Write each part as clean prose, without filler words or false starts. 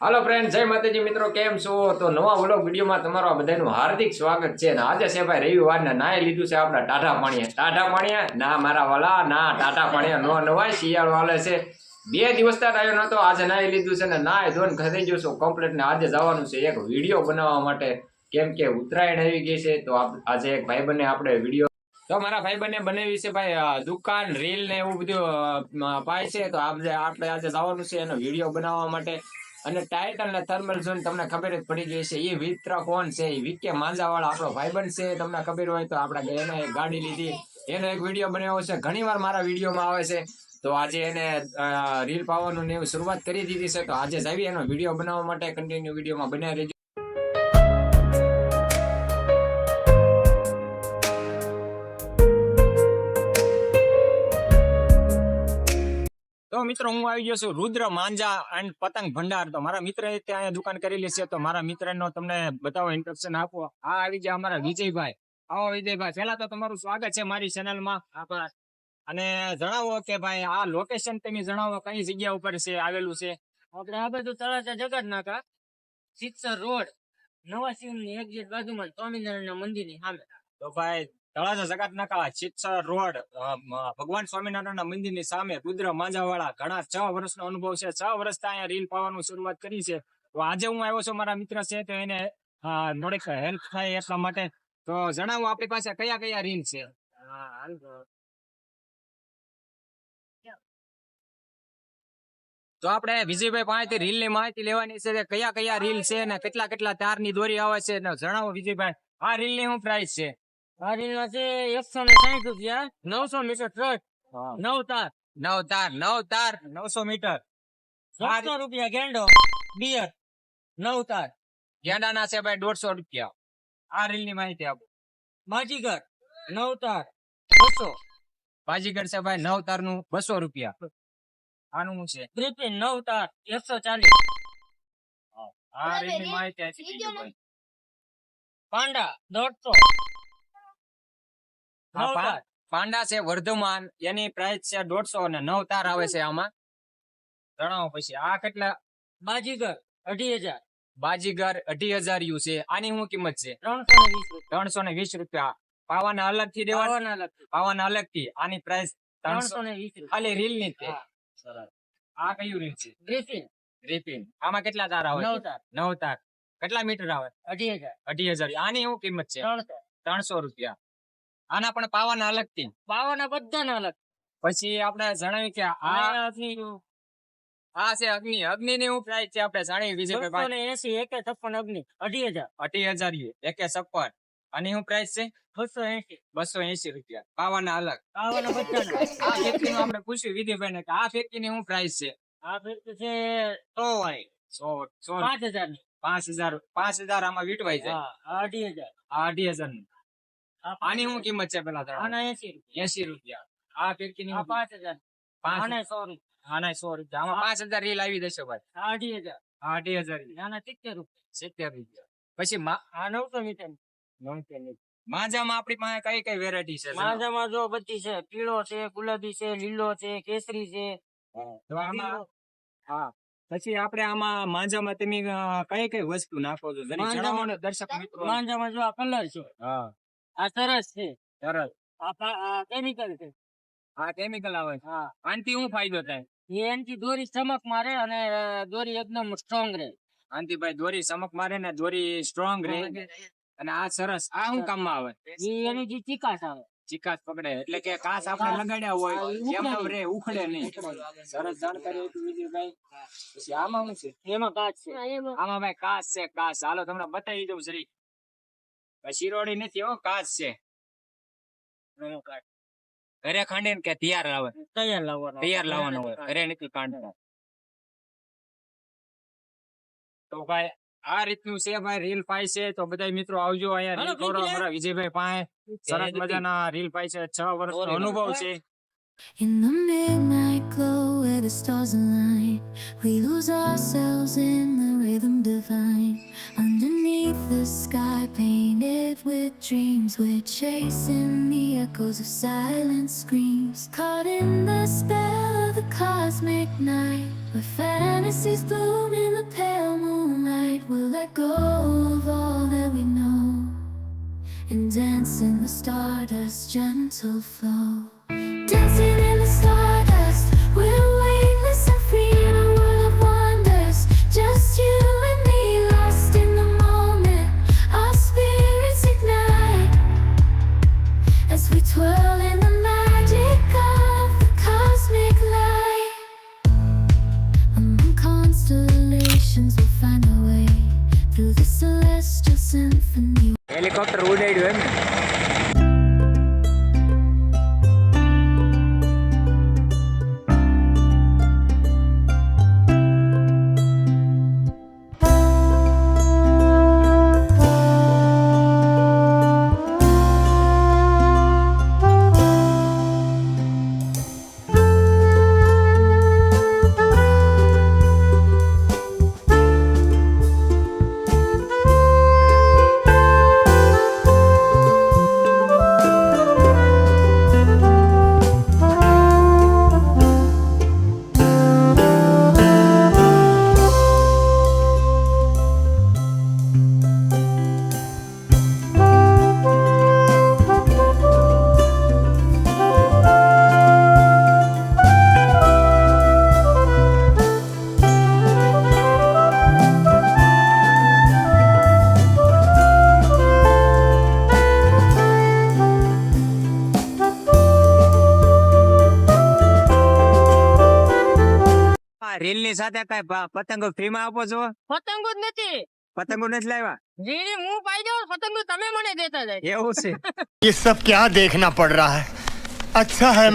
હાલો friend, જય માતાજી મિત્રો, કેમ છો? તો નવા વ્લોગ વિડીયોમાં તમારું બધાનું હાર્દિક સ્વાગત છે. ને આજે છે ભાઈ રવિવારને નાય લીધું છે આપણા ટાટા પાણીએ ના મારા વાલા ના ટાટા પાણીએ નો નવાય શિયાળો વાલે છે. 2 દિવસ તક આવ્યો નતો, આજે નાય લીધું છે ને નાય ધોઈને ઘરે ગયો છું કમ્પ્લીટ. ને આજે જવાનું છે એક વિડીયો બનાવવા માટે, કેમ કે ઉત્તરાયણ આવી ગઈ છે. તો આજે એક ભાઈ બને આપણે વિડીયો તો મારા ભાઈ બંને બનાવી છે ભાઈ દુકાન રીલ ને એવું બધું પાય છે. તો આપણે આજે જવાનું છે એનો વિડીયો બનાવવા માટે. અને ટાઇટલ ને થર્મલ જોઈને તમને ખબર જ પડી ગઈ છે એ મિત્ર કોણ છે. એ વિકે માંજાવાળા આપણો ભાઈબંધ છે. તમને ખબર હોય તો આપણે એને એક ગાડી લીધી, એનો એક વિડીયો બનાવ્યો છે. ઘણી વાર મારા વિડીયોમાં આવે છે. તો આજે એને રીલ પાવાનું ને એવું શરૂઆત કરી દીધી છે. તો આજે જાવી એનો વિડીયો બનાવવા માટે. કન્ટિન્યુ વિડીયોમાં બનાવી રહેજો. તો મિત્રો, હું આવી ગયો છું રુદ્ર માંજા એન્ડ પતંગ ભંડાર. તો મારા મિત્ર ત્યાં દુકાન કરેલી છે. તો મારા મિત્રનો તમને બતાવો, ઇન્ટ્રોડક્શન આપો. આ આવી જાય અમારા વિજયભાઈ. આવો વિજયભાઈ, પહેલા તો તમારું સ્વાગત છે મારી ચેનલમાં. અને જણાવો કે ભાઈ આ લોકેશન તમે જણાવો, કઈ જગ્યા ઉપર છે આવેલું છે? આપણે આ બધું તળાજા જગત નાકા સિત્સર રોડ નવા શિવની એક્ઝેક્ટ બાજુમાં સ્વામિનારાયણ મંદિરની સામે. તો ભાઈ તળાજા જગત નાકા સિત્સર રોડ ભગવાન સ્વામિનારાયણ મંદિરની સામે રુદ્ર માંજાવાળા. ઘણા 6 વર્ષનો અનુભવ છે. 6 વર્ષથી અહીંયા રીલ પાવાનું શરૂઆત કરી છે. તો આજે હું આવ્યો છું, મારા મિત્ર છે તો એને થોડીક હેલ્પ થાય એટલા માટે. તો જણાવો આપણી પાસે કયા કયા રીલ છે? તો આપણે વિજયભાઈ પાસેથી રીલ ની માહિતી લેવાની છે કે કયા કયા રીલ છે ને કેટલા કેટલા તારની દોરી આવે છે. જણાવો વિજયભાઈ, આ રીલ ની શું પ્રાઇસ છે? આ રીલનો છે 160 રૂપિયા, 900 મીટર ટ્રક, 9 તાર 9 તાર 900 મીટર. 700 રૂપિયા ગેંડો બિયર 9 તાર. ગેંડાના છે ભાઈ 150 રૂપિયા. આ રીલ ની માહિતી આપો. બાજીગર 9 તાર 200. બાજીગર છે ભાઈ 9 તાર નું 200 રૂપિયા. આનું છે ગ્રીપિન 9 તાર 140. આ રીલ ની માહિતી આપી દીધી ભાઈ. પાંડા 150. 9 તાર. પાંડા છે વર્ધમાન, એની પ્રાઇસ છે 150 અને 9 તાર આવે છે આમાં. જણાવો પછી આ કેટલા? બાજીગર 2500. બાજીગર 2500 યુ છે. આની શું કિંમત છે? 320 રૂપિયા. પાવાના અલગ થી દેવાના, પાવાના અલગ થી. આની પ્રાઇસ 320. ખાલી રીલ ની છે. આ કયું રીલ છે? ગ્રીપિન. આમાં કેટલા તાર આવે? 9 તાર. કેટલા મીટર આવે? 2500. આની શું કિંમત છે? 300 રૂપિયા. આના પણ પાવાના અલગ થી. પાવાના બધાના અલગ. પછી આપણે જણાવ્યું કે આ છે અગ્નિ. અગ્નિ ની શું પ્રાઇસ છે આપણે જાણીએ વિજયભાઈ? 280. એકે 56 અગ્નિ 28000 એકે 56. આની શું પ્રાઇસ છે? 280 રૂપિયા. પાવાના અલગ. પાવાના બધાના. આ ફેક્ટરી નું આપણે પૂછ્યું વિજયભાઈ ને કે આ ફેક્ટરી ની શું પ્રાઇસ છે? આ ફેક્ટરી છે 100 5000 આમાં વીટવાય છે. 28000 નું. આની શું કિંમત છે પેલા? આના 80 રૂપિયા. આ ફેક્ટરી ની 5000. આના 100 રૂપિયા. આના 100 રૂપિયા. આમાં 5000 રીલ આવી જશે ભાઈ. 28000. આના 70 રૂપિયા. 70 રૂપિયા. પછી આ 900 મીટર. માંજામાં આપણી પાસે કઈ કઈ વેરાયટી છે? માંજામાં જો બધી છે. પીળો છે, ગુલાબી છે, લીલો છે, કેસરી છે. તો આમાં પછી આપણે આમાં માંજામાં તમે કઈ કઈ વસ્તુ નાખો છો જરી જણાવો ને દર્શક મિત્રો. માંજામાં જો આ કલર છે. આ સરસ છે. સરસ. આ કેમિકલ છે. આ કેમિકલ આવે છે. આનાથી શું ફાયદો થાય? એનાથી દોરી ચમક મારે અને દોરી એકદમ સ્ટ્રોંગ રહે. આનાથી ભાઈ દોરી ચમક મારે ને દોરી સ્ટ્રોંગ રહે. અને આ સરસ. આ શું કામમાં આવે? એની જે ચીકાશ આવે. ચીકાશ પકડે એટલે કે કાચ આપણે લગાડ્યા હોય એમ રે, ઉખડે નહીં. સરસ જાણકારી આપી વિજયભાઈ. પછી આમાં શું છે? એમાં કાચ છે. આમાં ભાઈ કાચ છે. કાચ હાલો તમને બતાવી દઉં જરી. શિરોડી નથી હો, કાચ છે. ઘરે ખાંડે કે તૈયાર લાવવાનો હોય. ઘરે નથી કાંડતા. તો ભાઈ આ રીતનું છે ભાઈ રીલ પાય છે. તો બધા મિત્રો આવજો અહીંયા રીલ કરો અમારા વિજયભાઈ પાસે. સરસ મજાના રીલ પાય છે. 6 વર્ષનો અનુભવ છે. In the midnight glow where the stars align, we lose ourselves in the rhythm divine. Underneath the sky painted with dreams, we're chasing the echoes of silent screams. Caught in the spell of the cosmic night, where fantasies bloom in the pale moonlight. We'll let go of all that we know and dance in the stardust's gentle flow. Dancing in the stardust, we're weightless and free in a world of wonders. Just you and me, lost in the moment. Our spirits ignite as we twirl in the magic of the cosmic light. Among constellations, we'll find our way through the celestial symphony. Helicopter ઉડાડ્યું એમ ને? Reel ની સાથે કઈ પતંગો free માં આપો છો? પતંગો જ નથી, પતંગો નથી લાવ્યા? રીડી હું પાઈ દઉં, પતંગો તમે મને દેતા જાય. એવું છે? ये सब क्या देखना पड़ रहा है अच्छा है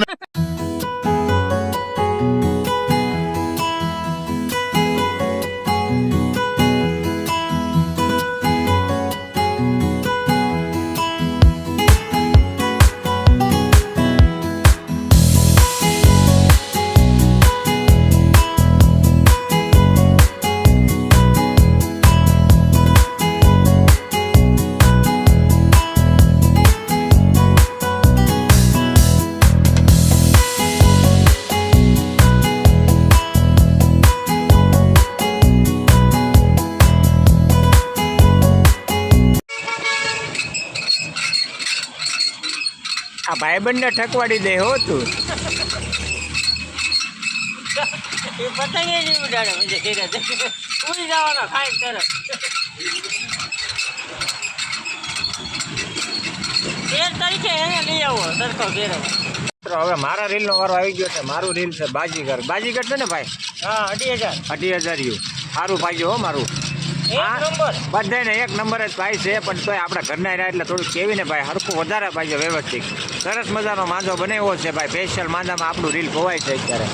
આ ભાઈબંધ ને ઠકવાડી દે હો તું. એ પતંગ એ નહીં ઉડાડે, મને ઘેરે ઉડી જવાનો ખાઈ તરત. 13 તારીખે એને લઈ આવો સરખો ઘેરે. હવે મારા રીલ નો વારો આવી ગયો છે. મારું રીલ છે બાજીગર. બાજીગર છે ને ભાઈ? હા, 2,500. 2,500 સારું પાઈજો હો મારું. એક નંબર. બધાને એક નંબર જ પાય છે, પણ તોય આપણા ઘરના રહ્યા એટલે થોડું કેવી ને ભાઈ હરખું વધારે પાઈજો વ્યવસ્થિત. સરસ મજાનો માંજો બનાવ્યો છે ભાઈ. સ્પેશિયલ માંજામાં આપણું રીલ ખોવાય છે અત્યારે.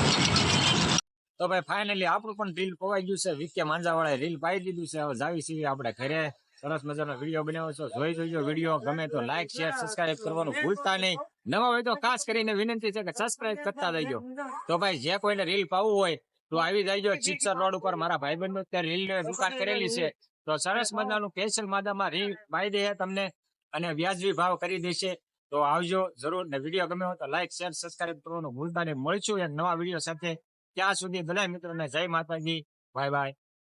તો ભાઈ ફાઇનલી આપણું પણ રીલ ખોવાઈ ગયું છે. વિકે માંજા વાળા રીલ પાઈ દીધું છે. હવે જાવી સીવી આપણે ઘરે. સરસ મજાનો વિડીયો બનાવ્યો છો. જોઈ જોઈજો વિડીયો. ગમે તો લાઈક શેર સબસ્ક્રાઇબ કરવાનું ભૂલતા નહીં. નવા હોય તો ખાસ કરીને વિનંતી છે કે સબસ્ક્રાઇબ કરતા જઈજો. તો ભાઈ જે કોઈને રીલ પાવું હોય તો આવી જઈજો. ચીચર રોડ ઉપર મારા ભાઈબંધો ત્યાં રીલ ની દુકાન કરેલી છે. તો સરસ મજાનું સ્પેશિયલ માદામાં રીલ પાઈ દે તમને અને વ્યાજબી ભાવ કરી દેશે. તો આવજો જરૂર. ને વિડીયો ગમે હોય તો લાઈક શેર સબસ્ક્રાઇબ કરવાનું ભૂલતા નહીં. મળશું એક નવા વિડીયો સાથે. ત્યાં સુધી બધા મિત્રોને જય માતાજી. Bye bye.